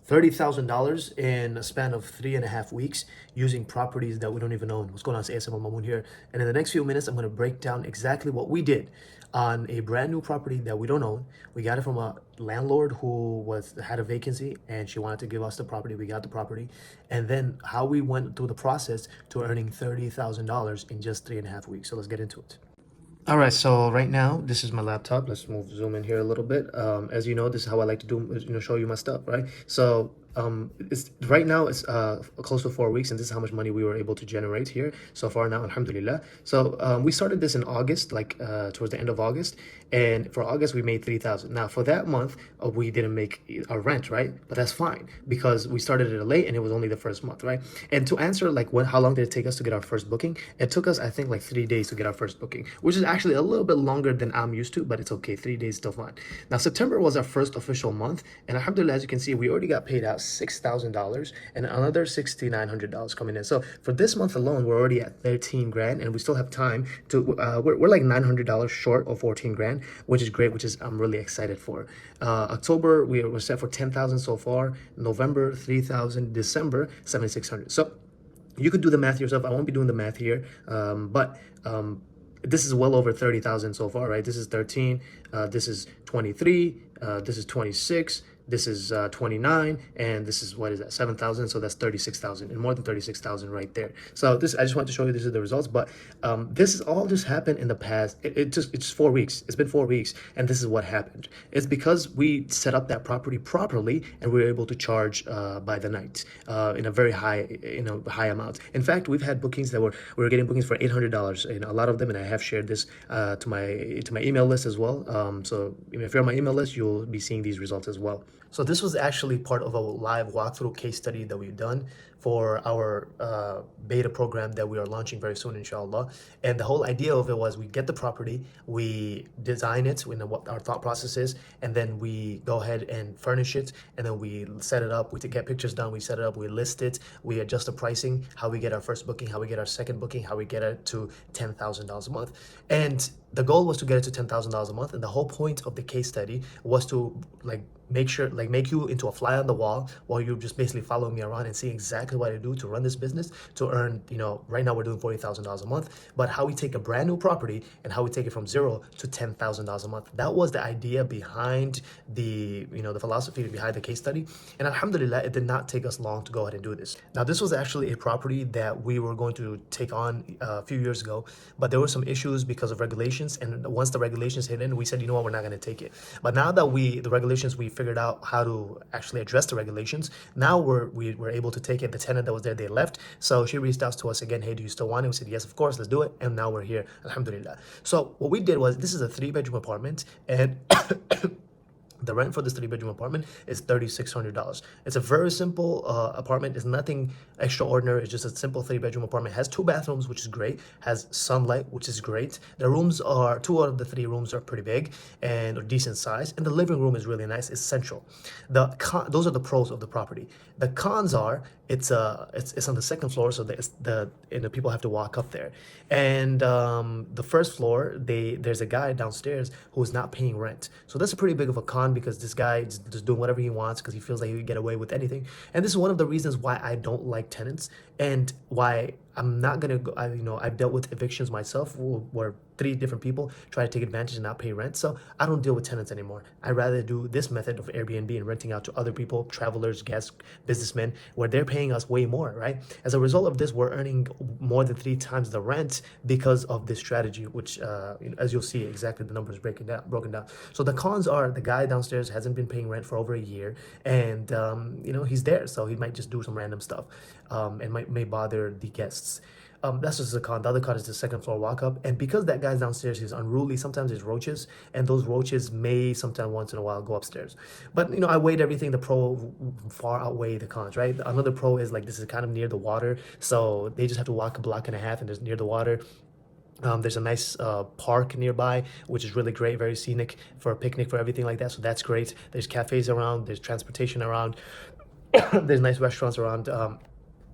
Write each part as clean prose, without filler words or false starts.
$30,000 in a span of 3.5 weeks using properties that we don't even own. What's going on? It's ASM Al-Mamun here. And in the next few minutes, I'm going to break down exactly what we did on a brand new property that we don't own. We got it from a landlord who had a vacancy and she wanted to give us the property. We got the property. And then how we went through the process to earning $30,000 in just 3.5 weeks. So let's get into it. All right, so right now, this is my laptop. Let's zoom in here a little bit. As you know, this is how I like to do, show you my stuff, right? So it's right now it's close to 4 weeks, and this is how much money we were able to generate here so far now, Alhamdulillah. So we started this in August, like towards the end of August, and for August we made 3,000. Now for that month, we didn't make our rent, right? But that's fine because we started it late and it was only the first month, right? And to answer like how long did it take us to get our first booking? It took us, I think, like 3 days to get our first booking, which is actually a little bit longer than I'm used to, but it's okay. 3 days still fine. Now September was our first official month, and Alhamdulillah, as you can see, we already got paid out $6,000 and another $6,900 coming in. So for this month alone, we're already at 13 grand, and we still have time to we're like $900 short of 14 grand, which is great, which is I'm really excited for. October we're set for 10,000 so far, November 3,000, December 7,600. So you could do the math yourself. I won't be doing the math here, but this is well over 30,000 so far, right? This is 13, this is 23, this is 26, this is 29, and this is, what is that, 7,000? So that's 36,000, and more than 36,000 right there. So this, I just want to show you this is the results, but this is all just happened in the past. It's 4 weeks. It's been 4 weeks, and this is what happened. It's because we set up that property properly, and we were able to charge by the night in a very high, high amount. In fact, we've had bookings that we were getting bookings for $800. A lot of them, and I have shared this to my email list as well. So if you're on my email list, you'll be seeing these results as well. So this was actually part of a live walkthrough case study that we've done for our beta program that we are launching very soon, inshallah. And the whole idea of it was we get the property, we design it, we know what our thought process is, and then we go ahead and furnish it, and then we set it up, we get pictures done, we set it up, we list it, we adjust the pricing, how we get our first booking, how we get our second booking, how we get it to $10,000 a month. And the goal was to get it to $10,000 a month, and the whole point of the case study was to make you into a fly on the wall while you're just basically following me around and seeing exactly what I do to run this business to earn, right now we're doing $40,000 a month, but how we take a brand new property and how we take it from zero to $10,000 a month. That was the idea behind the philosophy behind the case study. And Alhamdulillah, it did not take us long to go ahead and do this. Now, this was actually a property that we were going to take on a few years ago, but there were some issues because of regulations. And once the regulations hit in, we said, you know what, we're not going to take it. But now that the regulations, we figured out how to actually address the regulations. Now we were able to take it. The tenant that was there, they left. So she reached out to us again, hey, do you still want it? We said, yes, of course, let's do it. And now we're here, alhamdulillah. So what we did was, this is a 3-bedroom apartment, and the rent for this 3-bedroom apartment is $3,600. It's a very simple apartment. It's nothing extraordinary. It's just a simple 3-bedroom apartment. It has 2 bathrooms, which is great. Has sunlight, which is great. The rooms are 2 out of the 3 rooms are pretty big and are decent size. And the living room is really nice. It's central. Those are the pros of the property. The cons are it's on the 2nd floor, so the people have to walk up there. And the 1st floor, there's a guy downstairs who is not paying rent. So that's a pretty big of a con, because this guy is just doing whatever he wants because he feels like he can get away with anything. And this is one of the reasons why I don't like tenants, and why I'm not gonna go. I've dealt with evictions myself, where 3 different people try to take advantage and not pay rent. So I don't deal with tenants anymore. I rather do this method of Airbnb and renting out to other people, travelers, guests, businessmen, where they're paying us way more, right? As a result of this, we're earning more than 3 times the rent because of this strategy, which, as you'll see, exactly the numbers broken down. So the cons are the guy downstairs hasn't been paying rent for over a year, and he's there, so he might just do some random stuff, and may bother the guests. That's just the con. The other con is the 2nd floor walk up. And because that guy's downstairs, he's unruly. Sometimes there's roaches, and those roaches may sometime once in a while go upstairs. But, I weighed everything. The pro far outweigh the cons, right? Another pro is, like, this is kind of near the water. So they just have to walk a block and a half, and there's near the water. There's a nice park nearby, which is really great, very scenic for a picnic, for everything like that. So that's great. There's cafes around. There's transportation around. There's nice restaurants around.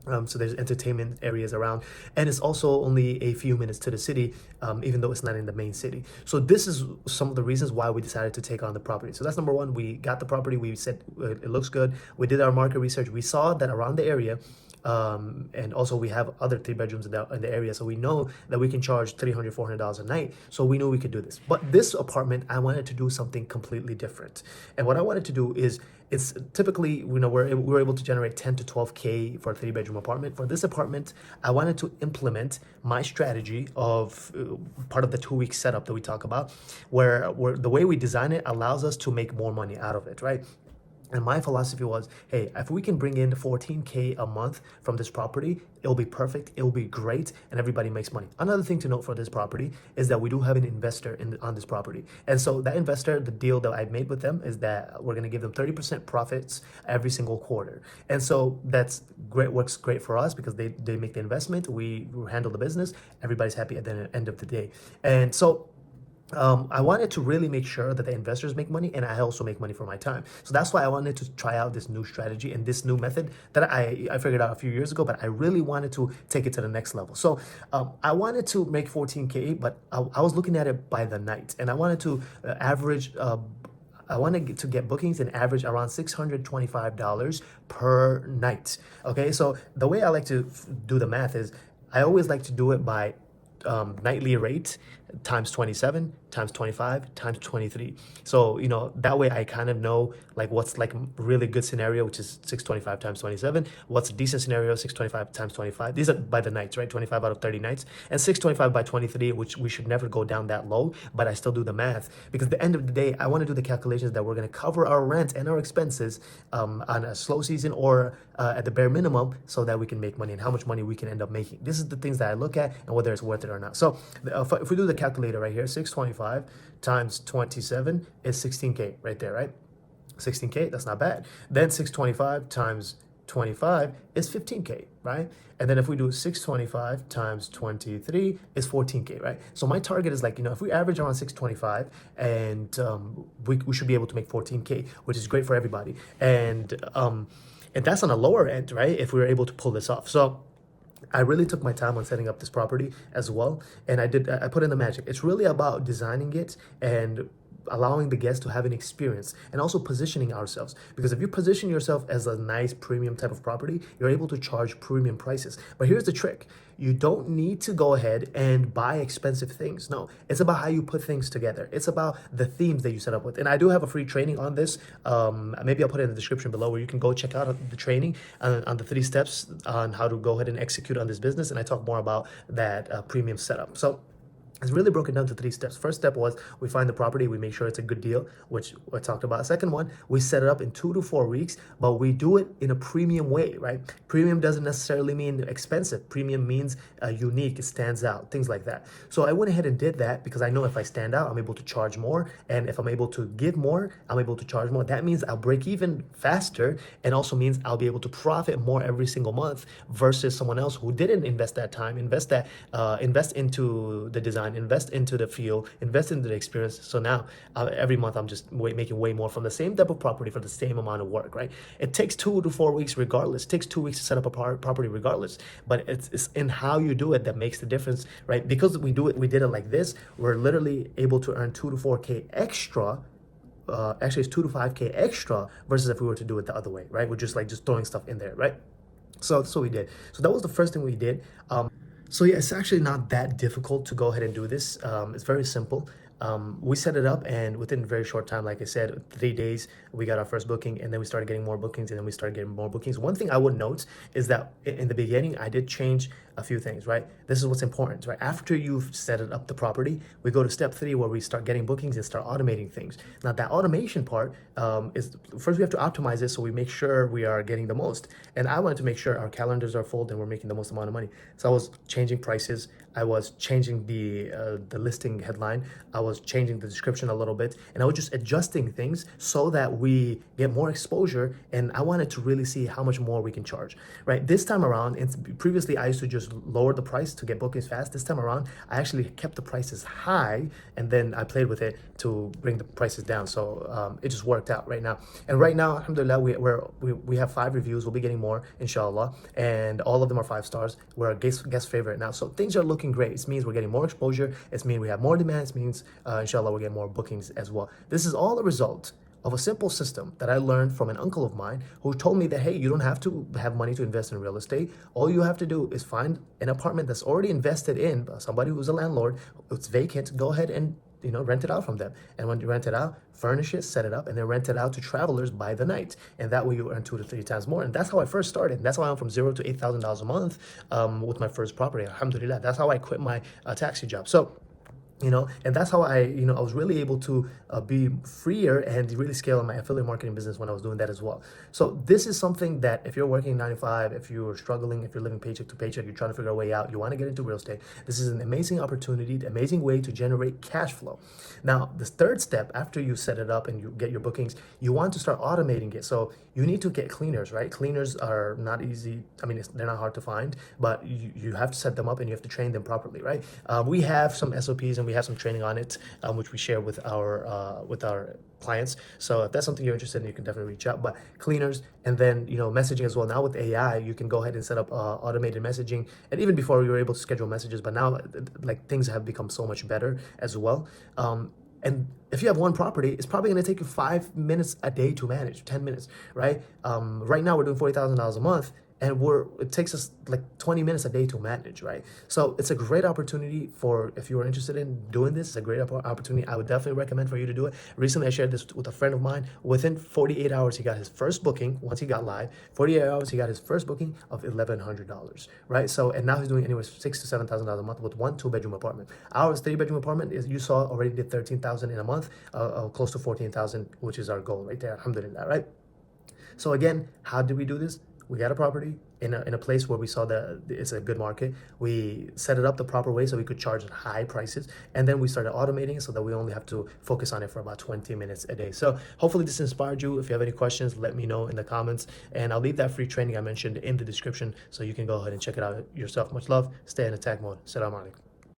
So there's entertainment areas around, and it's also only a few minutes to the city, even though it's not in the main city. So this is some of the reasons why we decided to take on the property. So that's number one. We got the property. We said it looks good. We did our market research. We saw that around the area, and also we have other 3 bedrooms in the area, so we know that we can charge $300 $400 a night. So we knew we could do this. But this apartment, I wanted to do something completely different. And what I wanted to do is, it's typically, we're able to generate 10 to 12K for a 3 bedroom apartment. For this apartment, I wanted to implement my strategy of part of the 2 week setup that we talk about, where the way we design it allows us to make more money out of it, right? And my philosophy was, hey, if we can bring in 14K a month from this property, it'll be perfect, it'll be great, and everybody makes money. Another thing to note for this property is that we do have an investor on this property. And so that investor, the deal that I made with them is that we're gonna give them 30% profits every single quarter. And so that's great, works great for us because they make the investment, we handle the business, everybody's happy at the end of the day. And so I wanted to really make sure that the investors make money and I also make money for my time. So that's why I wanted to try out this new strategy and this new method that I figured out a few years ago, but I really wanted to take it to the next level. So I wanted to make 14K, but I was looking at it by the night, and I wanted to average. I wanted to get bookings and average around $625 per night. Okay, so the way I like to do the math is I always like to do it by nightly rate times 27 times 25 times 23. So that way I kind of know like what's like really good scenario, which is 625 times 27. What's a decent scenario, 625 times 25. These are by the nights, right? 25 out of 30 nights. And 625 by 23, which we should never go down that low, but I still do the math because at the end of the day I want to do the calculations that we're going to cover our rent and our expenses on a slow season or at the bare minimum, so that we can make money and how much money we can end up making. This is the things that I look at and whether it's worth it or not. So if we do the calculator right here, 625 times 27 is 16K right there, right? 16K, that's not bad. Then 625 times 25 is 15K, right? And then if we do 625 times 23 is 14K, right? So my target is like, if we average around 625 and we should be able to make 14K, which is great for everybody. And that's on a lower end, right? If we were able to pull this off. So I really took my time on setting up this property as well. And I put in the magic. It's really about designing it and allowing the guests to have an experience and also positioning ourselves. Because if you position yourself as a nice premium type of property, you're able to charge premium prices. But here's the trick. You don't need to go ahead and buy expensive things. No, it's about how you put things together. It's about the themes that you set up with. And I do have a free training on this. Maybe I'll put it in the description below where you can go check out the training on the 3 steps on how to go ahead and execute on this business. And I talk more about that premium setup. So it's really broken down to 3 steps. First step was we find the property, we make sure it's a good deal, which I talked about. Second one, we set it up in 2 to 4 weeks, but we do it in a premium way, right? Premium doesn't necessarily mean expensive. Premium means unique, it stands out, things like that. So I went ahead and did that because I know if I stand out, I'm able to charge more. And if I'm able to give more, I'm able to charge more. That means I'll break even faster, and also means I'll be able to profit more every single month versus someone else who didn't invest that time, invest into the design, invest into the feel, invest into the experience. So now every month I'm just making way more from the same type of property for the same amount of work, right? It takes 2 to 4 weeks regardless. It takes 2 weeks to set up a property regardless, but it's in how you do it that makes the difference, right? Because we did it like this, we're literally able to earn 2 to 4K extra. Actually, it's 2 to 5K extra versus if we were to do it the other way, right? We're just throwing stuff in there, right? So that's what we did. So that was the first thing we did. So yeah, it's actually not that difficult to go ahead and do this. It's very simple. We set it up, and within a very short time, like I said, 3 days, we got our first booking, and then we started getting more bookings, and then we started getting more bookings. One thing I would note is that in the beginning, I did change a few things, right? This is what's important, right? After you've set it up the property, we go to step 3 where we start getting bookings and start automating things. Now that automation part is first we have to optimize it so we make sure we are getting the most. And I wanted to make sure our calendars are full and we're making the most amount of money. So I was changing prices. I was changing the listing headline, I was changing the description a little bit, and I was just adjusting things so that we get more exposure. And I wanted to really see how much more we can charge, right? This time around, previously I used to just lower the price to get bookings fast. This time around, I actually kept the prices high, and then I played with it to bring the prices down. So it just worked out right now. And right now, alhamdulillah, we have 5 reviews. We'll be getting more, inshallah, and all of them are 5 stars. We're a guest favorite now, so things are looking great. It means we're getting more exposure. It means we have more demand. It means, inshallah, we're getting more bookings as well. This is all a result of a simple system that I learned from an uncle of mine who told me that, hey, you don't have to have money to invest in real estate. All you have to do is find an apartment that's already invested in by somebody who's a landlord, it's vacant, go ahead and rent it out from them. And when you rent it out, furnish it, set it up, and then rent it out to travelers by the night. And that way you earn 2 to 3 times more. And that's how I first started. That's how I went from $0 to $8,000 a month with my first property. Alhamdulillah. That's how I quit my taxi job. So, and that's how I was really able to be freer and really scale my affiliate marketing business when I was doing that as well. So this is something that if you're working 9 to 5, if you're struggling, if you're living paycheck to paycheck, you're trying to figure a way out, you want to get into real estate, this is an amazing opportunity, an amazing way to generate cash flow. Now, the third step, after you set it up and you get your bookings, you want to start automating it. So you need to get cleaners, right? Cleaners are not easy. I mean, they're not hard to find, but you have to set them up and you have to train them properly, right? We have some SOPs and we have some training on it, which we share with our clients. So if that's something you're interested in, you can definitely reach out. But cleaners, and then messaging as well. Now with AI, you can go ahead and set up automated messaging. And even before, you were able to schedule messages, but now like things have become so much better as well. And if you have one property, it's probably going to take you 5 minutes a day to manage, 10 minutes, right? Right now we're doing $40,000 a month, and it takes us like 20 minutes a day to manage, right? So it's a great opportunity for, if you are interested in doing this, it's a great opportunity. I would definitely recommend for you to do it. Recently, I shared this with a friend of mine. Within 48 hours, he got his first booking. Once he got live, 48 hours, he got his first booking of $1,100, right? So, and now he's doing anywhere $6,000 to $7,000 a month with 1 2-bedroom apartment. Ours 3-bedroom apartment, is, you saw, already did $13,000 in a month, close to $14,000, which is our goal right there. Alhamdulillah, right? So again, how did we do this? We got a property in a place where we saw that it's a good market. We set it up the proper way so we could charge high prices. And then we started automating it so that we only have to focus on it for about 20 minutes a day. So hopefully this inspired you. If you have any questions, let me know in the comments. And I'll leave that free training I mentioned in the description so you can go ahead and check it out yourself. Much love. Stay in attack mode. Assalamu alaikum.